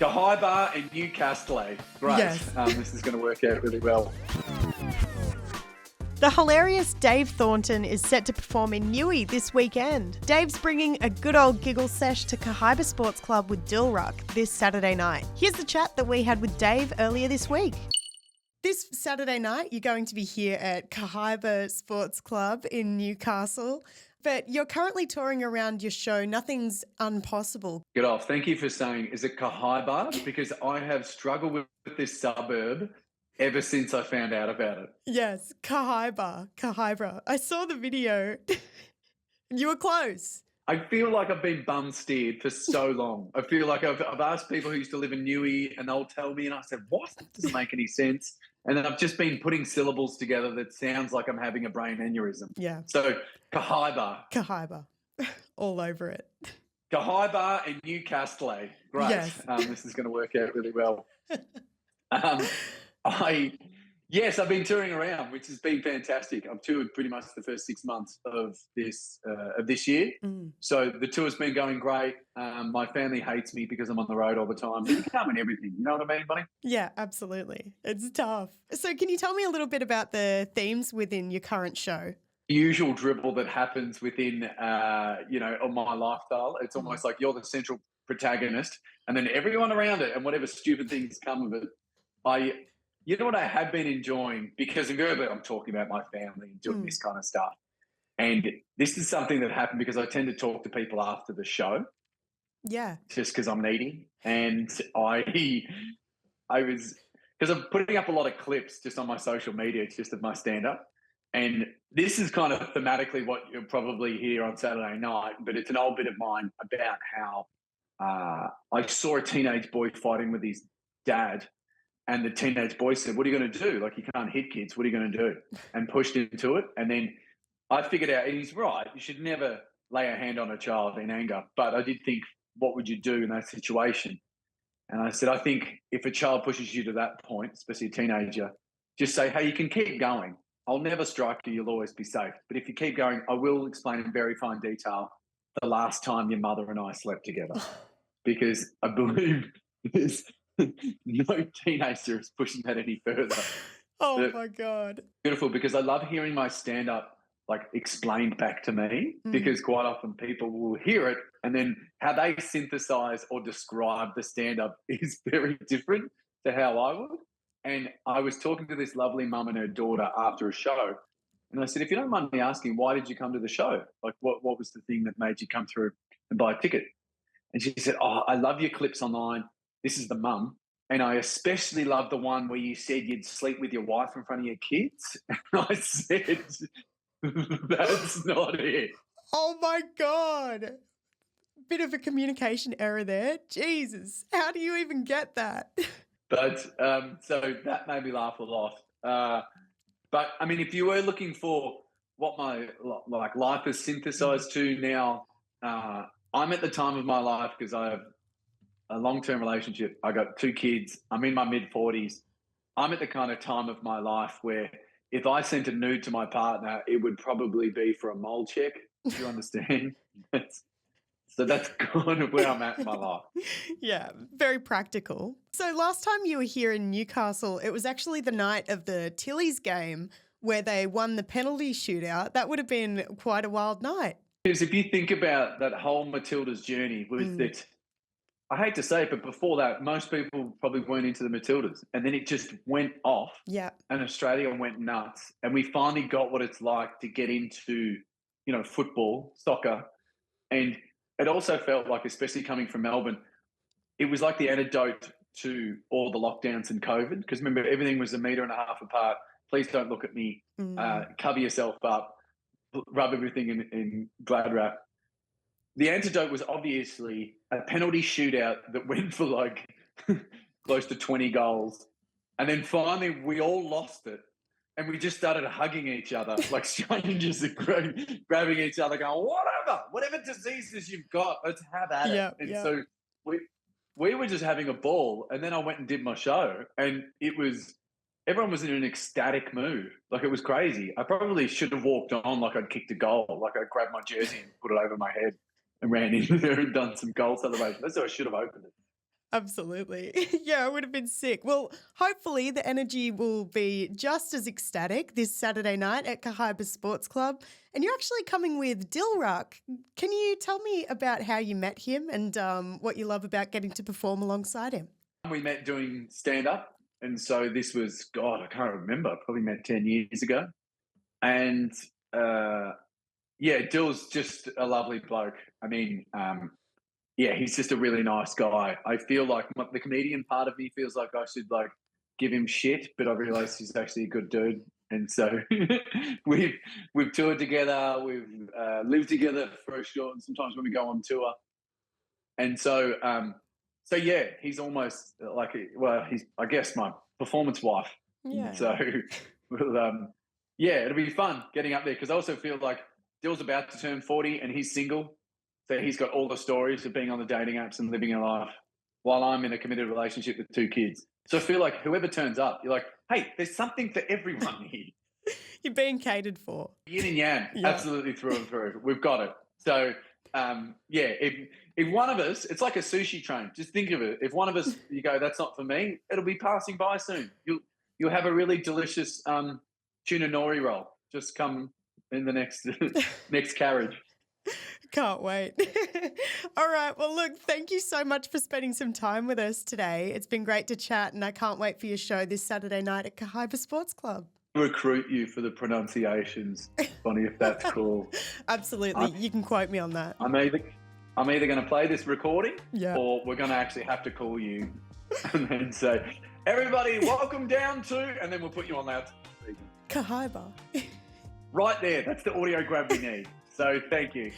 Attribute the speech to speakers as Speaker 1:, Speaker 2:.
Speaker 1: Kahaiba and Newcastle. Great.
Speaker 2: Yes.
Speaker 1: This is going to work out really well.
Speaker 2: The hilarious Dave Thornton is set to perform in Newey this weekend. Dave's bringing a good old giggle sesh to Kahaiba Sports Club with Dilruck this Saturday night. Here's the chat that we had with Dave earlier this week. This Saturday night, you're going to be here at Kahaiba Sports Club in Newcastle, but you're currently touring around your show, Nothing's Unpossible.
Speaker 1: Good off. Thank you for saying, is it Kahaiba? Because I have struggled with this suburb ever since I found out about it.
Speaker 2: Yes, Kahaiba. I saw the video. You were close.
Speaker 1: I feel like I've been bum steered for so long. I feel like I've asked people who used to live in Newey and they'll tell me, and I said, what? That doesn't make any sense. And then I've just been putting syllables together that sounds like I'm having a brain aneurysm.
Speaker 2: Yeah.
Speaker 1: So
Speaker 2: Kahaiba. All over it.
Speaker 1: Kahaiba and Newcastle. Great.
Speaker 2: Yes.
Speaker 1: This is going to work out really well. I've been touring around, which has been fantastic. I've toured pretty much the first 6 months of this year. So the tour's been going great. My family hates me because I'm on the road all the time. But you can't win everything. You know what I mean, buddy?
Speaker 2: Yeah, absolutely. It's tough. So can you tell me a little bit about the themes within your current show?
Speaker 1: The usual dribble that happens within, on my lifestyle. It's almost like you're the central protagonist and then everyone around it and whatever stupid things come of it. You know what I have been enjoying, because invariably I'm talking about my family and doing this kind of stuff. And this is something that happened because I tend to talk to people after the show.
Speaker 2: Yeah.
Speaker 1: Just because I'm needy. And I was, because I'm putting up a lot of clips just on my social media, just of my stand-up. And this is kind of thematically what you'll probably hear on Saturday night, but it's an old bit of mine about how I saw a teenage boy fighting with his dad. And the teenage boy said, what are you going to do? Like, you can't hit kids. What are you going to do? And pushed into it. And then I figured out, and he's right, you should never lay a hand on a child in anger. But I did think, what would you do in that situation? And I said, I think if a child pushes you to that point, especially a teenager, just say, hey, you can keep going. I'll never strike you. You'll always be safe. But if you keep going, I will explain in very fine detail the last time your mother and I slept together. Because I believe there's no teenager is pushing that any further.
Speaker 2: Oh, my God.
Speaker 1: Beautiful, because I love hearing my stand-up like explained back to me, because quite often people will hear it and then how they synthesize or describe the stand-up is very different to how I would. And I was talking to this lovely mum and her daughter after a show, and I said, if you don't mind me asking, why did you come to the show? Like, what was the thing that made you come through and buy a ticket? And she said, oh, I love your clips online. This is the mum. And I especially love the one where you said you'd sleep with your wife in front of your kids. And I said, that's not it.
Speaker 2: Oh, my God. Bit of a communication error there. Jesus, how do you even get that?
Speaker 1: But so that made me laugh a lot. But, I mean, if you were looking for what my life is synthesized to now, I'm at the time of my life because I have a long-term relationship. I got 2 kids. I'm in my mid-40s. I'm at the kind of time of my life where if I sent a nude to my partner, it would probably be for a mole check. Do you understand? So that's kind of where I'm at in my life.
Speaker 2: Yeah, very practical. So last time you were here in Newcastle, it was actually the night of the Tillies game where they won the penalty shootout. That would have been quite a wild night.
Speaker 1: Because if you think about that whole Matildas journey, was that, I hate to say it, but before that, most people probably weren't into the Matildas. And then it just went off.
Speaker 2: Yeah.
Speaker 1: And Australia went nuts. And we finally got what it's like to get into, football, soccer. And it also felt like, especially coming from Melbourne, it was like the antidote to all the lockdowns and COVID. Because remember, everything was 1.5 meters apart. Please don't look at me. Cover yourself up. Rub everything in Glad wrap. The antidote was obviously a penalty shootout that went for like close to 20 goals. And then finally we all lost it. And we just started hugging each other like strangers and grabbing each other going, whatever diseases you've got, let's have at it. And so we were just having a ball. And then I went and did my show. And everyone was in an ecstatic mood. Like, it was crazy. I probably should have walked on like I'd kicked a goal. Like, I grabbed my jersey and put it over my head and ran in there and done some goal celebration. That's how I should have opened it.
Speaker 2: Absolutely. Yeah, I would have been sick. Well, hopefully the energy will be just as ecstatic this Saturday night at Cahaiba Sports Club. And you're actually coming with Dilruck. Can you tell me about how you met him and what you love about getting to perform alongside him?
Speaker 1: We met doing stand up. And so this was, God, I can't remember, probably met 10 years ago. And yeah, Dill's just a lovely bloke. I mean, yeah, he's just a really nice guy. I feel like the comedian part of me feels like I should like give him shit, but I realise he's actually a good dude. And so we've toured together, we've lived together for a short. Sometimes when we go on tour, and so yeah, he's almost like he's I guess my performance wife.
Speaker 2: Yeah.
Speaker 1: So we'll, yeah, it'll be fun getting up there because I also feel like Dill's about to turn 40 and he's single. So he's got all the stories of being on the dating apps and living a life while I'm in a committed relationship with 2 kids. So I feel like whoever turns up, you're like, hey, there's something for everyone here.
Speaker 2: You're being catered for.
Speaker 1: Yin and yang,
Speaker 2: Yeah.
Speaker 1: absolutely through and through. We've got it. So yeah, if one of us, it's like a sushi train. Just think of it. If one of us, you go, that's not for me, it'll be passing by soon. You'll have a really delicious tuna nori roll. Just come in the next next carriage.
Speaker 2: Can't wait. All right. Well, look, thank you so much for spending some time with us today. It's been great to chat, and I can't wait for your show this Saturday night at Cahaiba Sports Club.
Speaker 1: Recruit you for the pronunciations, Bonnie, if that's cool.
Speaker 2: Absolutely. You can quote me on that.
Speaker 1: I'm either going to play this recording
Speaker 2: Yeah.
Speaker 1: or we're going to actually have to call you and then say, everybody, welcome down to, and then we'll put you on loudspeaker.
Speaker 2: Cahaiba.
Speaker 1: Right there. That's the audio grab we need. So thank you.